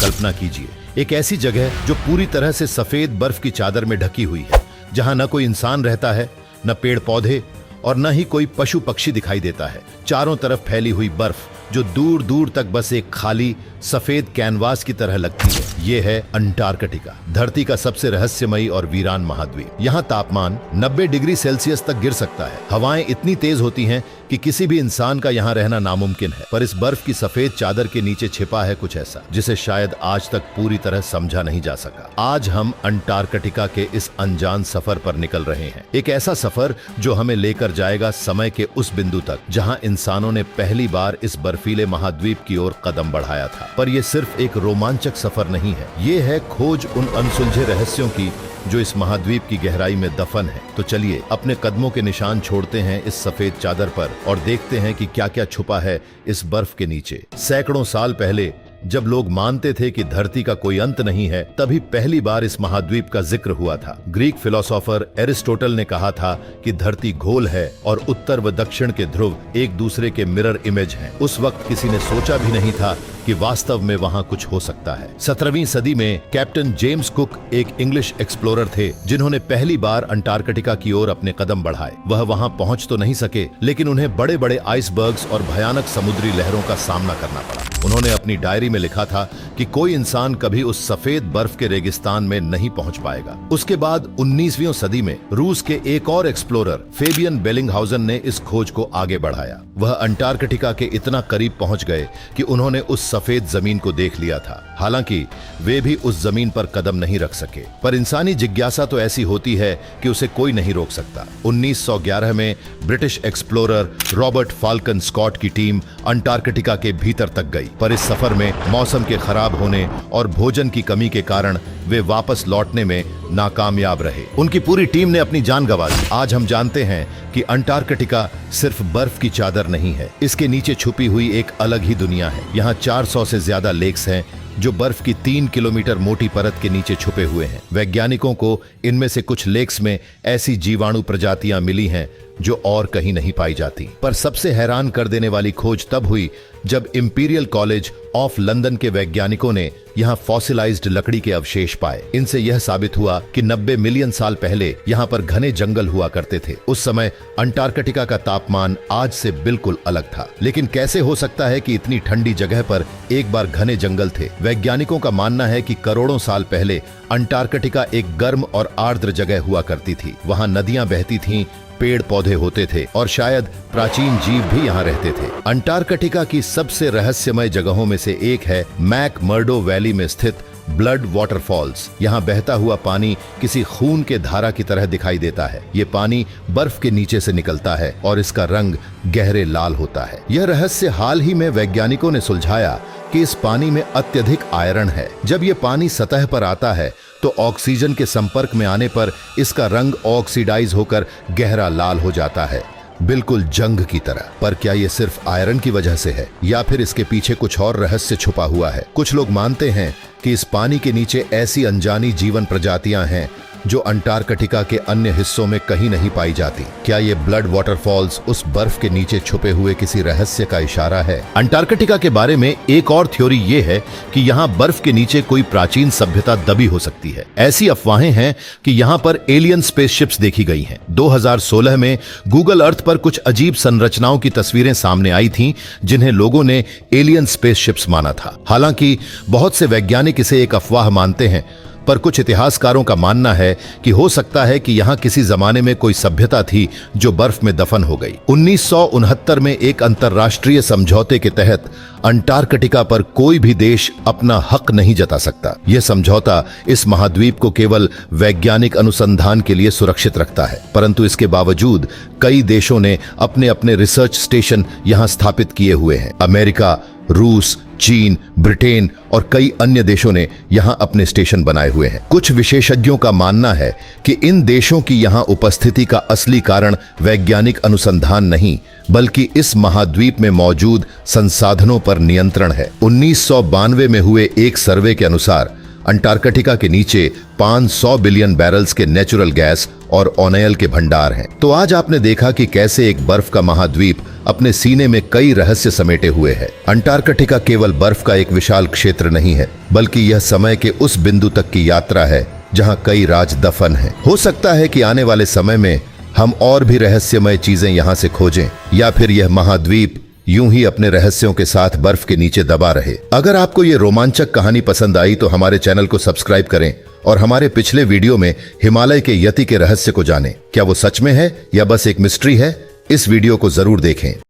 कल्पना कीजिए, एक ऐसी जगह जो पूरी तरह से सफेद बर्फ की चादर में ढकी हुई है, जहां न कोई इंसान रहता है, न पेड़ पौधे और न ही कोई पशु पक्षी दिखाई देता है। चारों तरफ फैली हुई बर्फ जो दूर दूर तक बस एक खाली सफेद कैनवास की तरह लगती है। ये है अंटार्कटिका, धरती का सबसे रहस्यमयी और वीरान महाद्वीप। यहाँ तापमान 90 डिग्री सेल्सियस तक गिर सकता है। हवाएं इतनी तेज होती हैं कि किसी भी इंसान का यहाँ रहना नामुमकिन है। पर इस बर्फ की सफेद चादर के नीचे छिपा है कुछ ऐसा जिसे शायद आज तक पूरी तरह समझा नहीं जा सका। आज हम अंटार्कटिका के इस अनजान सफर पर निकल रहे हैं। एक ऐसा सफर जो हमें लेकर जाएगा समय के उस बिंदु तक जहाँ इंसानों ने पहली बार इस बर्फीले महाद्वीप की ओर कदम बढ़ाया था। पर यह सिर्फ एक रोमांचक सफर नहीं है, ये है खोज उन अनसुलझे रहस्यों की जो इस महाद्वीप की गहराई में दफन है। तो चलिए अपने कदमों के निशान छोड़ते हैं इस सफेद चादर पर और देखते हैं कि क्या क्या छुपा है इस बर्फ के नीचे। सैकड़ों साल पहले जब लोग मानते थे कि धरती का कोई अंत नहीं है, तभी पहली बार इस महाद्वीप का जिक्र हुआ था। ग्रीक फिलोसोफर एरिस्टोटल ने कहा था कि धरती गोल है और उत्तर व दक्षिण के ध्रुव एक दूसरे के मिरर इमेज हैं। उस वक्त किसी ने सोचा भी नहीं था कि वास्तव में वहां कुछ हो सकता है। 17वीं सदी में कैप्टन जेम्स कुक एक इंग्लिश एक्सप्लोरर थे जिन्होंने पहली बार अंटार्कटिका की ओर अपने कदम बढ़ाए। वह वहां पहुंच तो नहीं सके, लेकिन उन्हें बड़े बड़े आइसबर्ग्स और भयानक समुद्री लहरों का सामना करना पड़ा। उन्होंने अपनी डायरी में लिखा था कि कोई इंसान कभी उस सफेद बर्फ के रेगिस्तान में नहीं पहुंच पाएगा। उसके बाद 19वीं सदी में रूस के एक और एक्सप्लोरर फेबियन बेलिंगहाउजन ने इस खोज को आगे बढ़ाया। वह अंटार्कटिका के इतना करीब पहुंच गए कि उन्होंने उस सफेद जमीन को देख लिया था। हालांकि वे भी उस जमीन पर कदम नहीं रख सके, पर इंसानी जिज्ञासा तो ऐसी होती है कि उसे कोई नहीं रोक सकता। 1911 में British explorer Robert Falcon Scott की टीम अंटार्कटिका के भीतर तक गई, पर इस सफर में मौसम के खराब होने और भोजन की कमी के कारण वे वापस लौटने में नाकामयाब रहे। उनकी पूरी टीम ने अपनी जान गंवा दी। आज हम जानते हैं कि अंटार्कटिका सिर्फ बर्फ की चादर नहीं है, इसके नीचे छुपी हुई एक अलग ही दुनिया है। यहाँ 400 से ज्यादा लेक्स हैं जो बर्फ की 3 किलोमीटर मोटी परत के नीचे छुपे हुए हैं। वैज्ञानिकों को इनमें से कुछ लेक्स में ऐसी जीवाणु प्रजातियां मिली हैं जो और कहीं नहीं पाई जाती। पर सबसे हैरान कर देने वाली खोज तब हुई जब इंपीरियल कॉलेज ऑफ लंदन के वैज्ञानिकों ने यहाँ फॉसिलाइज्ड लकड़ी के अवशेष पाए। इनसे यह साबित हुआ कि 90 मिलियन साल पहले यहाँ पर घने जंगल हुआ करते थे। उस समय अंटार्कटिका का तापमान आज से बिल्कुल अलग था। लेकिन कैसे हो सकता है कि इतनी ठंडी जगह पर एक बार घने जंगल थे? वैज्ञानिकों का मानना है कि करोड़ों साल पहले अंटार्कटिका एक गर्म और आर्द्र जगह हुआ करती थी। वहाँ नदियां बहती थीं, पेड़ पौधे होते थे और शायद प्राचीन जीव भी यहाँ रहते थे। अंटार्कटिका की सबसे रहस्यमय जगहों में से एक है मैक मर्डो वैली में स्थित ब्लड वाटरफॉल्स। यहाँ बहता हुआ पानी किसी खून के धारा की तरह दिखाई देता है। ये पानी बर्फ के नीचे से निकलता है और इसका रंग गहरे लाल होता है। यह रहस्य हाल ही में वैज्ञानिकों ने सुलझाया कि इस पानी में अत्यधिक आयरन है। जब ये पानी सतह पर आता है तो ऑक्सीजन के संपर्क में आने पर इसका रंग ऑक्सीडाइज होकर गहरा लाल हो जाता है, बिल्कुल जंग की तरह। पर क्या ये सिर्फ आयरन की वजह से है या फिर इसके पीछे कुछ और रहस्य छुपा हुआ है? कुछ लोग मानते हैं कि इस पानी के नीचे ऐसी अनजानी जीवन प्रजातियां हैं जो अंटार्कटिका के अन्य हिस्सों में कहीं नहीं पाई जाती। क्या ये ब्लड वाटरफॉल्स उस बर्फ के नीचे छुपे हुए किसी रहस्य का इशारा है? अंटार्कटिका के बारे में एक और थ्योरी ये है कि यहाँ बर्फ के नीचे कोई प्राचीन सभ्यता दबी हो सकती है। ऐसी अफवाहें हैं कि यहाँ पर एलियन स्पेसशिप्स देखी गई हैं। 2016 में गूगल अर्थ पर कुछ अजीब संरचनाओं की तस्वीरें सामने आई थीं जिन्हें लोगों ने एलियन स्पेसशिप्स माना था। हालांकि बहुत से वैज्ञानिक इसे एक अफवाह मानते हैं, पर कुछ इतिहासकारों का मानना है कि हो सकता है कि यहाँ किसी जमाने में कोई सभ्यता थी जो बर्फ में दफन हो गई। 1969 में एक अंतर्राष्ट्रीय समझौते के तहत अंटार्कटिका पर कोई भी देश अपना हक नहीं जता सकता। यह समझौता इस महाद्वीप को केवल वैज्ञानिक अनुसंधान के लिए सुरक्षित रखता है, परंतु इसके बावजूद कई देशों ने अपने अपने रिसर्च स्टेशन यहाँ स्थापित किए हुए हैं। अमेरिका, रूस, चीन, ब्रिटेन और कई अन्य देशों ने यहाँ अपने स्टेशन बनाए हुए हैं। कुछ विशेषज्ञों का मानना है कि इन देशों की यहाँ उपस्थिति का असली कारण वैज्ञानिक अनुसंधान नहीं, बल्कि इस महाद्वीप में मौजूद संसाधनों पर नियंत्रण है। 1992 में हुए एक सर्वे के अनुसार अंटार्कटिका के नीचे 500 बिलियन बैरल्स के नेचुरल गैस और ऑनयल के भंडार हैं। तो आज आपने देखा कि कैसे एक बर्फ का महाद्वीप अपने सीने में कई रहस्य समेटे हुए है। अंटार्कटिका केवल बर्फ का एक विशाल क्षेत्र नहीं है, बल्कि यह समय के उस बिंदु तक की यात्रा है जहां कई राज दफन हैं। हो सकता है कि आने वाले समय में हम और भी रहस्यमय चीजें यहां से खोजें, या फिर यह महाद्वीप यूं ही अपने रहस्यों के साथ बर्फ के नीचे दबा रहे। अगर आपको ये रोमांचक कहानी पसंद आई तो हमारे चैनल को सब्सक्राइब करें और हमारे पिछले वीडियो में हिमालय के यति के रहस्य को जानें। क्या वो सच में है या बस एक मिस्ट्री है? इस वीडियो को जरूर देखें।